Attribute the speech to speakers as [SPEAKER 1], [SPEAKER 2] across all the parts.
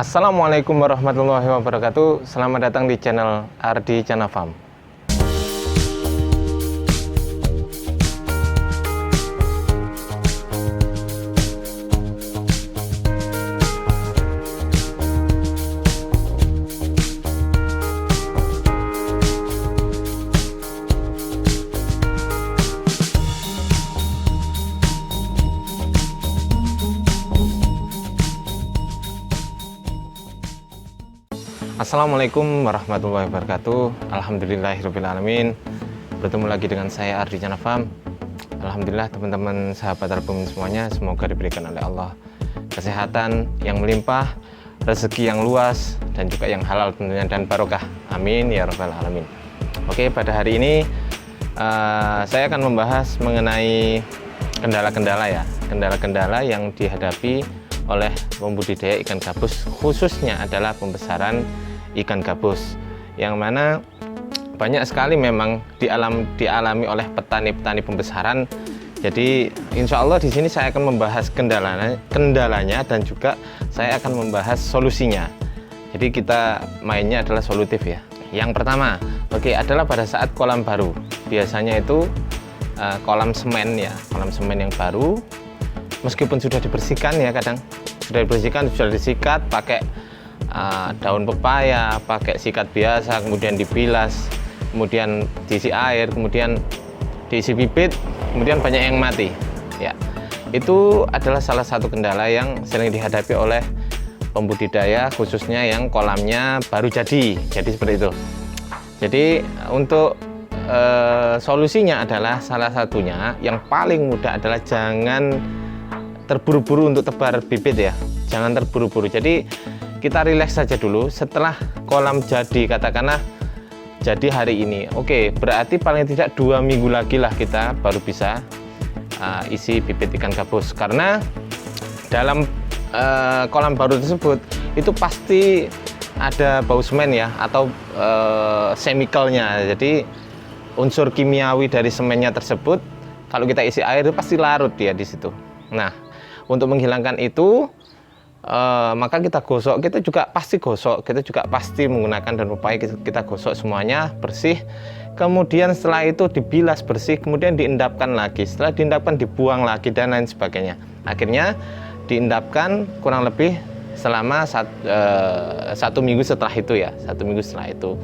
[SPEAKER 1] Assalamualaikum warahmatullahi wabarakatuh. Selamat datang di channel Ardi Chana Farm. Assalamualaikum warahmatullahi wabarakatuh. Alhamdulillahirrabbilalamin. Bertemu lagi dengan saya Ardi Chana Farm. Alhamdulillah teman-teman sahabat Arbum semuanya, semoga diberikan oleh Allah kesehatan yang melimpah, rezeki yang luas, dan juga yang halal tentunya dan barokah. Amin ya rabbal alamin. Oke, pada hari ini saya akan membahas mengenai kendala-kendala yang dihadapi oleh pembudidaya ikan gabus, khususnya adalah pembesaran ikan gabus, yang mana banyak sekali memang dialami oleh petani-petani pembesaran. Jadi insya Allah di sini saya akan membahas kendalanya dan juga saya akan membahas solusinya. Jadi kita mainnya adalah solutif ya. Yang pertama, adalah pada saat kolam baru. Biasanya itu kolam semen ya, kolam semen yang baru. Meskipun sudah dibersihkan ya, kadang sudah disikat pakai daun pepaya, pakai sikat biasa, kemudian dibilas, kemudian diisi air, kemudian diisi bibit, kemudian banyak yang mati ya. Itu adalah salah satu kendala yang sering dihadapi oleh pembudidaya, khususnya yang kolamnya baru jadi seperti itu. Jadi untuk solusinya adalah, salah satunya yang paling mudah adalah jangan terburu-buru untuk tebar bibit ya, jangan terburu-buru. Jadi kita rileks saja dulu. Setelah kolam jadi, katakanlah jadi hari ini, berarti paling tidak 2 minggu lagi lah kita baru bisa isi bibit ikan gabus. Karena dalam kolam baru tersebut itu pasti ada bau semen ya, atau chemicalnya. Jadi unsur kimiawi dari semennya tersebut, kalau kita isi air itu pasti larut dia di situ. Nah, untuk menghilangkan itu, maka kita gosok, kita juga pasti menggunakan daun pepaya, kita gosok semuanya bersih. Kemudian setelah itu dibilas bersih, kemudian diendapkan lagi. Setelah diendapkan dibuang lagi dan lain sebagainya. Akhirnya diendapkan kurang lebih selama 1 minggu setelah itu ya, 1 minggu setelah itu.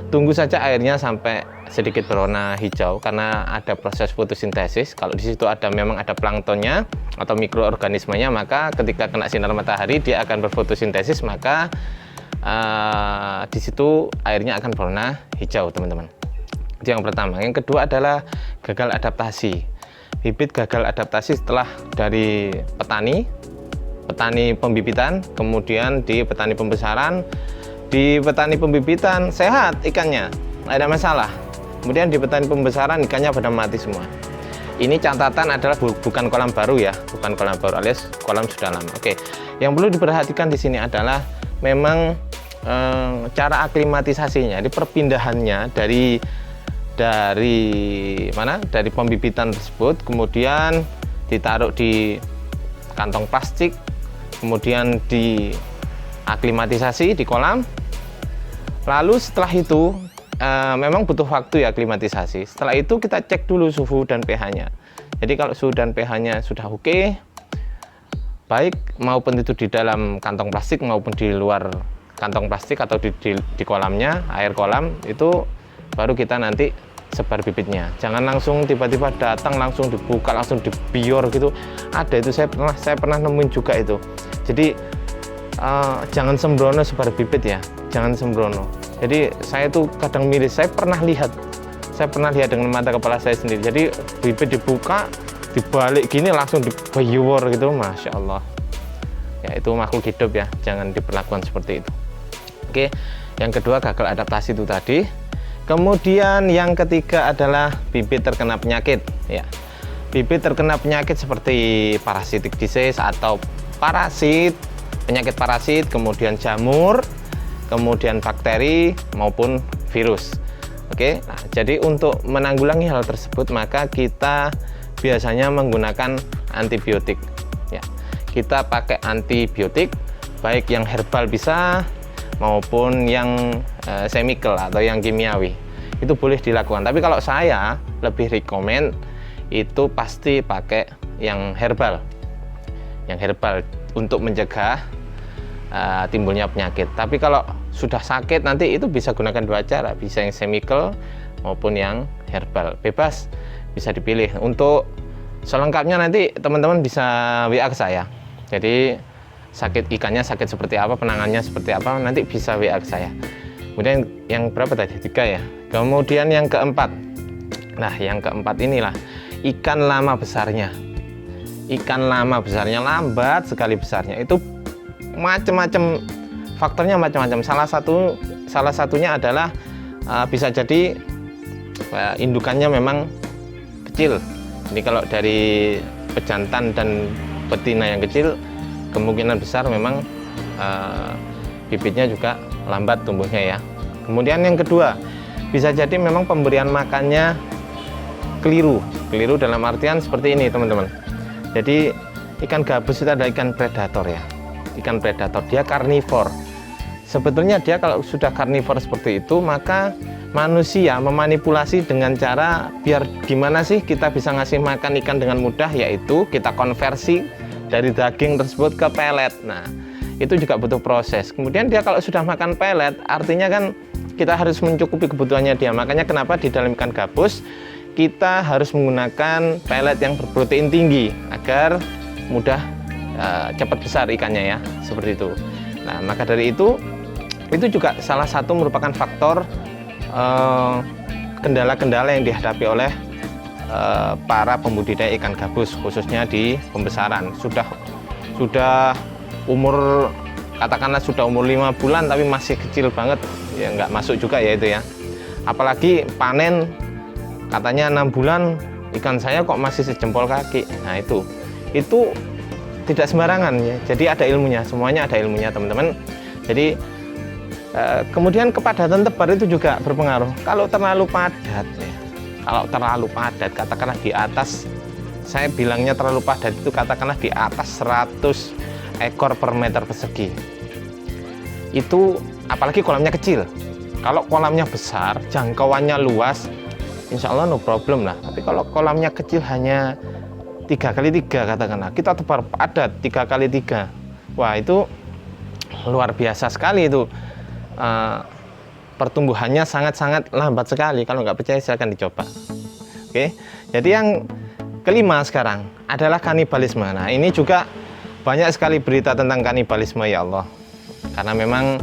[SPEAKER 1] Tunggu saja airnya sampai sedikit berwarna hijau karena ada proses fotosintesis. Kalau di situ memang ada planktonnya atau mikroorganismenya, maka ketika kena sinar matahari dia akan berfotosintesis, maka di situ airnya akan berwarna hijau, teman-teman. Itu yang pertama. Yang kedua adalah gagal adaptasi. Bibit gagal adaptasi setelah dari petani pembibitan, kemudian di petani pembesaran. Di petani pembibitan sehat ikannya, nggak ada masalah. Kemudian di petani pembesaran ikannya pada mati semua. Ini catatan adalah bukan kolam baru ya, bukan kolam baru, alias kolam sudah lama. Yang perlu diperhatikan di sini adalah memang cara aklimatisasinya, di perpindahannya dari pembibitan tersebut, kemudian ditaruh di kantong plastik, kemudian di aklimatisasi di kolam. Lalu setelah itu memang butuh waktu ya aklimatisasi. Setelah itu kita cek dulu suhu dan pH-nya. Jadi kalau suhu dan pH-nya sudah oke, baik maupun itu di dalam kantong plastik maupun di luar kantong plastik atau di kolamnya, air kolam, itu baru kita nanti sebar bibitnya. Jangan langsung tiba-tiba datang langsung dibuka, langsung dibior gitu. Ada itu saya pernah nemuin juga itu. Jadi jangan sembrono sebar bibit ya, jangan sembrono. Jadi saya tuh kadang miris, saya pernah lihat dengan mata kepala saya sendiri. Jadi bibit dibuka, dibalik gini langsung dibior gitu, masya Allah. Ya itu makhluk hidup ya, jangan diperlakukan seperti itu. Yang kedua gagal adaptasi itu tadi. Kemudian yang ketiga adalah bibit terkena penyakit ya. Bibit terkena penyakit seperti parasitic disease atau penyakit parasit, kemudian jamur, kemudian bakteri maupun virus. Nah, jadi untuk menanggulangi hal tersebut maka kita biasanya menggunakan antibiotik ya. Kita pakai antibiotik baik yang herbal bisa maupun yang chemical atau yang kimiawi, itu boleh dilakukan. Tapi kalau saya lebih rekomen itu pasti pakai yang herbal untuk mencegah timbulnya penyakit. Tapi kalau sudah sakit nanti itu bisa gunakan dua cara, bisa yang chemical maupun yang herbal, bebas, bisa dipilih. Untuk selengkapnya nanti teman-teman bisa WA ke saya. Jadi sakit ikannya sakit seperti apa, penanganannya seperti apa, nanti bisa WA ke saya. Kemudian yang berapa tadi? 3 ya. Kemudian yang keempat. Nah, yang keempat inilah ikan lama besarnya. Ikan lama besarnya lambat sekali besarnya. Itu macam-macam faktornya, macam-macam. Salah satunya adalah bisa jadi indukannya memang kecil. Jadi kalau dari pejantan dan betina yang kecil, kemungkinan besar memang bibitnya juga lambat tumbuhnya ya. Kemudian yang kedua, bisa jadi memang pemberian makannya keliru dalam artian seperti ini teman-teman. Jadi ikan gabus itu adalah ikan predator ya, ikan predator, dia karnivor. Sebetulnya dia kalau sudah karnivor seperti itu, maka manusia memanipulasi dengan cara biar gimana sih kita bisa ngasih makan ikan dengan mudah, yaitu kita konversi dari daging tersebut ke pelet. Nah, itu juga butuh proses. Kemudian dia kalau sudah makan pelet, artinya kan kita harus mencukupi kebutuhannya dia. Makanya kenapa di dalam ikan gabus kita harus menggunakan pelet yang berprotein tinggi agar mudah cepat besar ikannya ya, seperti itu. Nah, maka dari itu juga salah satu merupakan faktor kendala-kendala yang dihadapi oleh para pembudidaya ikan gabus, khususnya di pembesaran. Sudah umur, katakanlah sudah umur 5 bulan tapi masih kecil banget, ya nggak masuk juga ya itu ya. Apalagi panen katanya 6 bulan ikan saya kok masih sejempol kaki. Nah itu tidak sembarangan ya. Jadi ada ilmunya, semuanya ada ilmunya teman-teman. Jadi kemudian kepadatan tebar itu juga berpengaruh. Kalau terlalu padat ya, katakanlah di atas, saya bilangnya terlalu padat itu katakanlah di atas 100 ekor per meter persegi. Itu apalagi kolamnya kecil. Kalau kolamnya besar, jangkauannya luas, insya Allah no problem lah. Tapi kalau kolamnya kecil hanya 3x3 katakanlah, kita tebar padat 3x3, wah itu luar biasa sekali itu. Pertumbuhannya sangat-sangat lambat sekali. Kalau nggak percaya silahkan dicoba. Oke, jadi yang kelima sekarang adalah kanibalisme. Nah ini juga banyak sekali berita tentang kanibalisme ya Allah, karena memang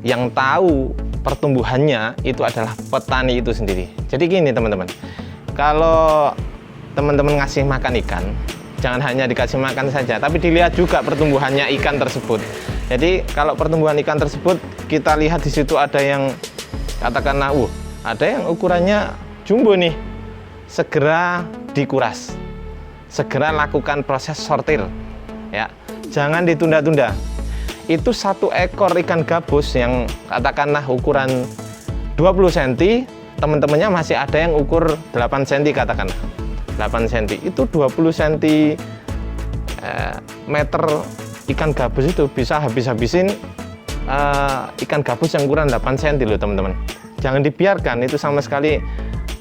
[SPEAKER 1] yang tahu pertumbuhannya itu adalah petani itu sendiri. Jadi gini teman-teman, kalau teman-teman ngasih makan ikan, jangan hanya dikasih makan saja, tapi dilihat juga pertumbuhannya ikan tersebut. Jadi kalau pertumbuhan ikan tersebut kita lihat di situ ada yang katakanlah ada yang ukurannya jumbo nih, segera dikuras, segera lakukan proses sortir ya, jangan ditunda-tunda. Itu 1 ekor ikan gabus yang katakanlah ukuran 20 cm, teman-temannya masih ada yang ukur 8 cm katakanlah 8 cm, itu 20 cm meter ikan gabus itu bisa habis-habisin ikan gabus yang ukuran 8 cm loh teman-teman. Jangan dibiarkan, itu sama sekali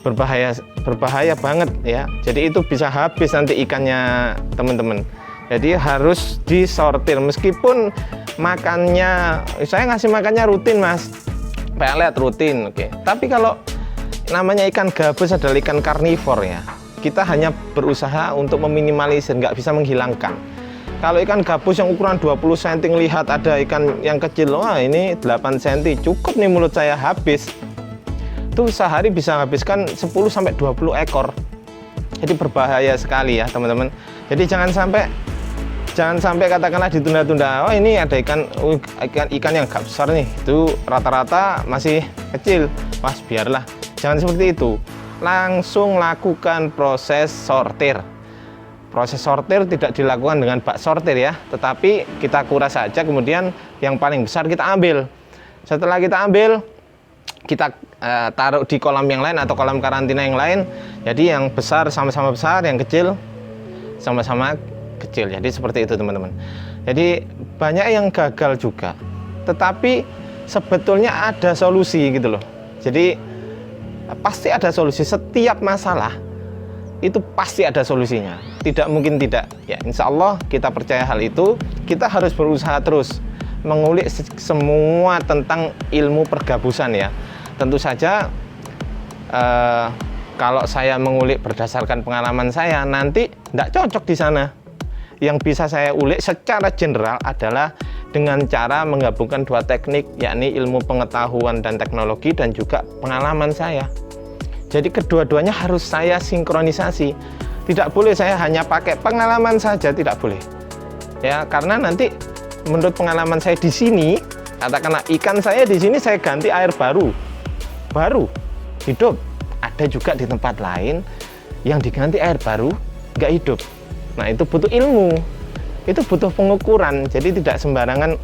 [SPEAKER 1] berbahaya banget ya. Jadi itu bisa habis nanti ikannya teman-teman. Jadi harus disortir, meskipun makannya, saya ngasih makannya rutin mas, pelet rutin, oke. Tapi kalau namanya ikan gabus adalah ikan karnivor ya, kita hanya berusaha untuk meminimalisir, nggak bisa menghilangkan. Kalau ikan gabus yang ukuran 20 cm, lihat ada ikan yang kecil, wah ini 8 cm, cukup nih mulut saya habis. Itu sehari bisa habiskan 10-20 ekor. Jadi berbahaya sekali ya teman-teman. Jadi jangan sampai katakanlah ditunda-tunda. Oh ini ada ikan yang gak besar nih, itu rata-rata masih kecil, mas biarlah. Jangan seperti itu. Langsung lakukan proses sortir. Proses sortir tidak dilakukan dengan bak sortir ya, tetapi kita kuras saja, kemudian yang paling besar kita ambil. Setelah kita ambil, kita taruh di kolam yang lain atau kolam karantina yang lain. Jadi yang besar sama-sama besar, yang kecil sama-sama kecil. Jadi seperti itu teman-teman. Jadi banyak yang gagal juga. Tetapi sebetulnya ada solusi gitu loh. Jadi pasti ada solusi. Setiap masalah itu pasti ada solusinya. Tidak mungkin tidak. Ya, insya Allah kita percaya hal itu. Kita harus berusaha terus mengulik semua tentang ilmu pergabusan ya. Tentu saja kalau saya mengulik berdasarkan pengalaman saya, nanti tidak cocok di sana. Yang bisa saya ulik secara general adalah dengan cara menggabungkan dua teknik, yakni ilmu pengetahuan dan teknologi dan juga pengalaman saya. Jadi kedua-duanya harus saya sinkronisasi. Tidak boleh saya hanya pakai pengalaman saja, tidak boleh. Ya, karena nanti menurut pengalaman saya di sini, katakanlah ikan saya di sini saya ganti air baru hidup. Ada juga di tempat lain yang diganti air baru nggak hidup. Nah, itu butuh ilmu, itu butuh pengukuran. Jadi tidak sembarangan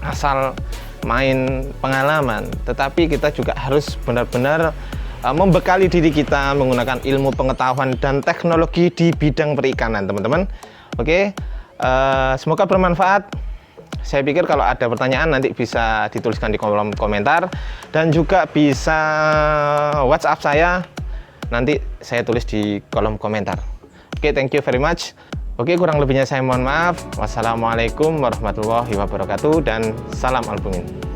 [SPEAKER 1] asal main pengalaman, tetapi kita juga harus benar-benar membekali diri kita menggunakan ilmu pengetahuan dan teknologi di bidang perikanan, teman-teman. Oke, semoga bermanfaat. Saya pikir kalau ada pertanyaan nanti bisa dituliskan di kolom komentar dan juga bisa WhatsApp saya, nanti saya tulis di kolom komentar. Oke, thank you very much. Oke, kurang lebihnya saya mohon maaf. Wassalamualaikum warahmatullahi wabarakatuh dan salam albumin.